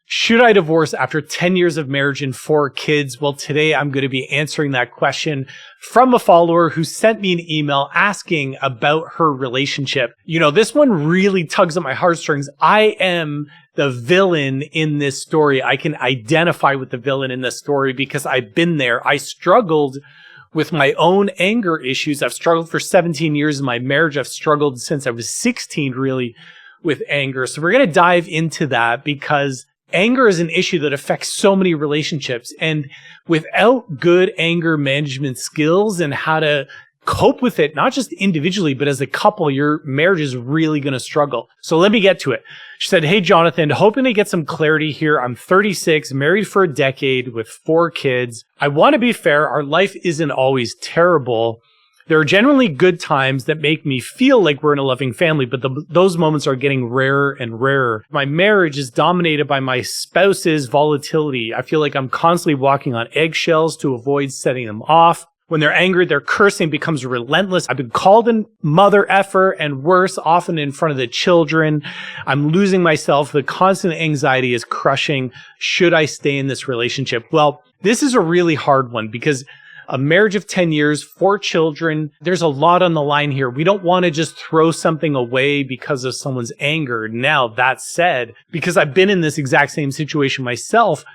Should I divorce after 10 years of marriage and 4 kids? Well, today I'm going to be answering that question from a follower who sent me an email asking about her relationship. You know, this one really tugs at my heartstrings. I am the villain in this story. I can identify with the villain in this story because I've been there. I struggled with my own anger issues. I've struggled for 17 years in my marriage. I've struggled since I was 16, really, with anger. So we're going to dive into that because anger is an issue that affects so many relationships. And without good anger management skills and how to cope with it, not just individually, but as a couple, your marriage is really going to struggle. So let me get to it. She said, "Hey, Jonathan, hoping to get some clarity here. I'm 36, married for a decade with 4 kids. I want to be fair. Our life isn't always terrible. There are generally good times that make me feel like we're in a loving family, but those moments are getting rarer and rarer. My marriage is dominated by my spouse's volatility. I feel like I'm constantly walking on eggshells to avoid setting them off. When they're angry, their cursing becomes relentless. I've been called a mother effer and worse, often in front of the children. I'm losing myself. The constant anxiety is crushing. Should I stay in this relationship?" Well, this is a really hard one because a marriage of 10 years, 4 children, there's a lot on the line here. We don't want to just throw something away because of someone's anger. Now, that said, because I've been in this exact same situation myself,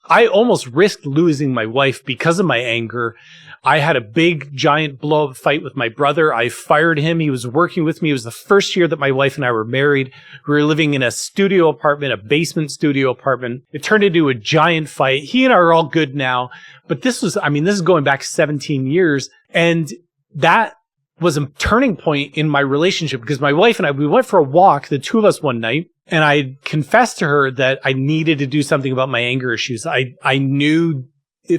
I almost risked losing my wife because of my anger. I had a big, giant blow-up fight with my brother. I fired him. He was working with me. It was the first year that my wife and I were married. We were living in a studio apartment, a basement studio apartment. It turned into a giant fight. He and I are all good now. But this is going back 17 years. And that was a turning point in my relationship because my wife and I, we went for a walk, the two of us one night. And I confessed to her that I needed to do something about my anger issues. I knew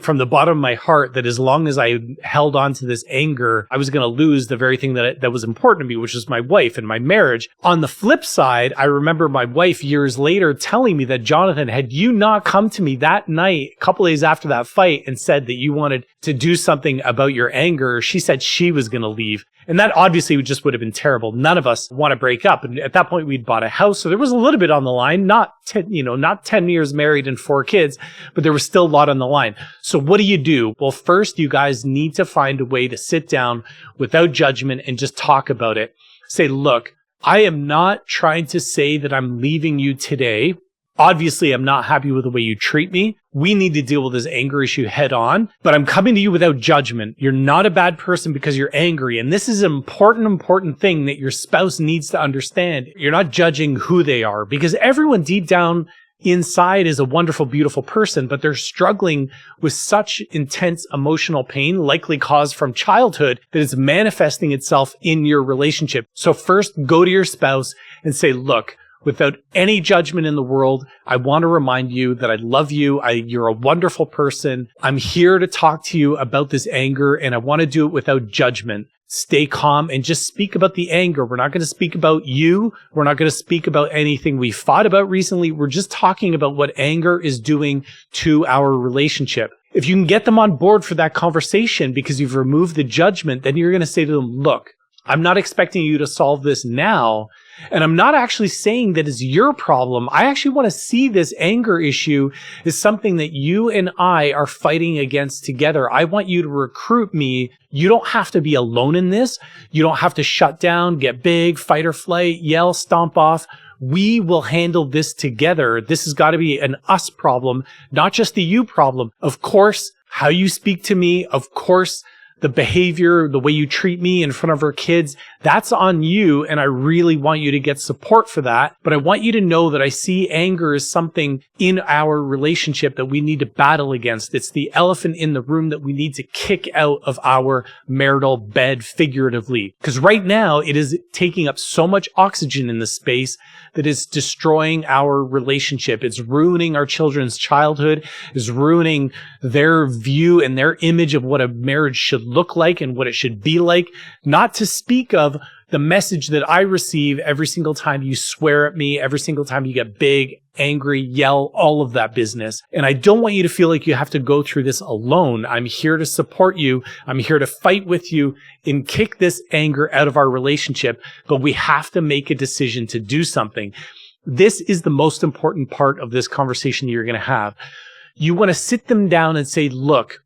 from the bottom of my heart that as long as I held on to this anger, I was going to lose the very thing that was important to me, which was my wife and my marriage. On the flip side, I remember my wife years later telling me that, "Jonathan, had you not come to me that night, a couple days after that fight, and said that you wanted to do something about your anger," she said she was going to leave. And that obviously just would have been terrible. None of us want to break up. And at that point, we'd bought a house. So there was a little bit on the line, not 10 years married and 4 kids, but there was still a lot on the line. So what do? Well, first, you guys need to find a way to sit down without judgment and just talk about it. Say, "Look, I am not trying to say that I'm leaving you today. Obviously, I'm not happy with the way you treat me. We need to deal with this anger issue head on, but I'm coming to you without judgment. You're not a bad person because you're angry. And this is an important thing that your spouse needs to understand. You're not judging who they are because everyone deep down inside is a wonderful, beautiful person, but they're struggling with such intense emotional pain, likely caused from childhood, that it's manifesting itself in your relationship. So first, go to your spouse and say, "Look, without any judgment in the world, I want to remind you that I love you. You're a wonderful person. I'm here to talk to you about this anger, and I want to do it without judgment. Stay calm and just speak about the anger. We're not going to speak about you. We're not going to speak about anything we fought about recently. We're just talking about what anger is doing to our relationship." If you can get them on board for that conversation because you've removed the judgment, then you're going to say to them, "Look, I'm not expecting you to solve this now. And I'm not actually saying that it's your problem. I actually want to see this anger issue as something that you and I are fighting against together. I want you to recruit me. You don't have to be alone in this. You don't have to shut down, get big, fight or flight, yell, stomp off. We will handle this together. This has got to be an us problem, not just the you problem. Of course, how you speak to me, of course, the behavior, the way you treat me in front of our kids, that's on you. And I really want you to get support for that. But I want you to know that I see anger as something in our relationship that we need to battle against. It's the elephant in the room that we need to kick out of our marital bed figuratively. Because right now it is taking up so much oxygen in the space that is destroying our relationship. It's ruining our children's childhood. It's ruining their view and their image of what a marriage should look like and what it should be like. Not to speak of the message that I receive every single time you swear at me, every single time you get big, angry, yell, all of that business. And I don't want you to feel like you have to go through this alone. I'm here to support you. I'm here to fight with you and kick this anger out of our relationship. But we have to make a decision to do something. This is the most important part of this conversation you're going to have. You want to sit them down and say, look,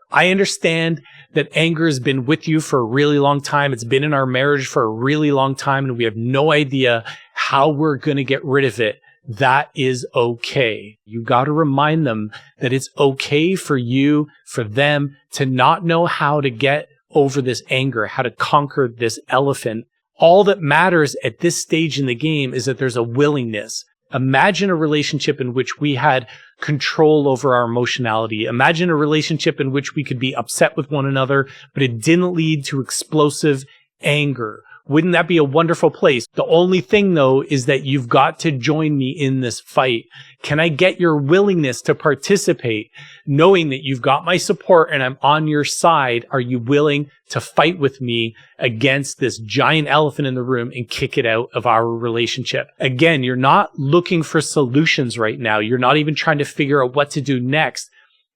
I understand that anger has been with you for a really long time. It's been in our marriage for a really long time, and we have no idea how we're going to get rid of it. That is okay. You got to remind them that it's okay for you, for them to not know how to get over this anger, how to conquer this elephant. All that matters at this stage in the game is that there's a willingness. Imagine a relationship in which we had control over our emotionality. Imagine a relationship in which we could be upset with one another, but it didn't lead to explosive anger. Wouldn't that be a wonderful place? The only thing, though, is that you've got to join me in this fight. Can I get your willingness to participate, knowing that you've got my support and I'm on your side? Are you willing to fight with me against this giant elephant in the room and kick it out of our relationship? Again, you're not looking for solutions right now. You're not even trying to figure out what to do next.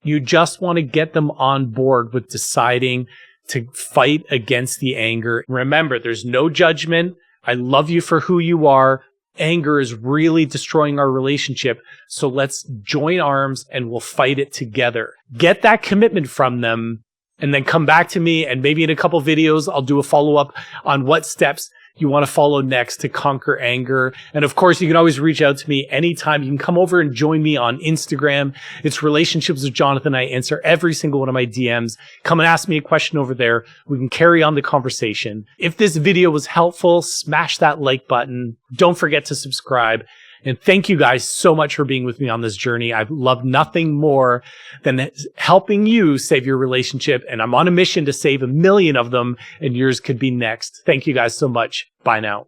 You just want to get them on board with deciding to fight against the anger. Remember, there's no judgment. I love you for who you are. Anger is really destroying our relationship. So let's join arms and we'll fight it together. Get that commitment from them and then come back to me. And maybe in a couple videos, I'll do a follow-up on what steps you want to follow next to conquer anger. And of course, you can always reach out to me anytime. You can come over and join me on Instagram. It's Relationships with Jonathan. I answer every single one of my DMs. Come and ask me a question over there. We can carry on the conversation. If this video was helpful, smash that like button. Don't forget to subscribe. And thank you guys so much for being with me on this journey. I've loved nothing more than helping you save your relationship. And I'm on a mission to save 1 million of them, and yours could be next. Thank you guys so much. Bye now.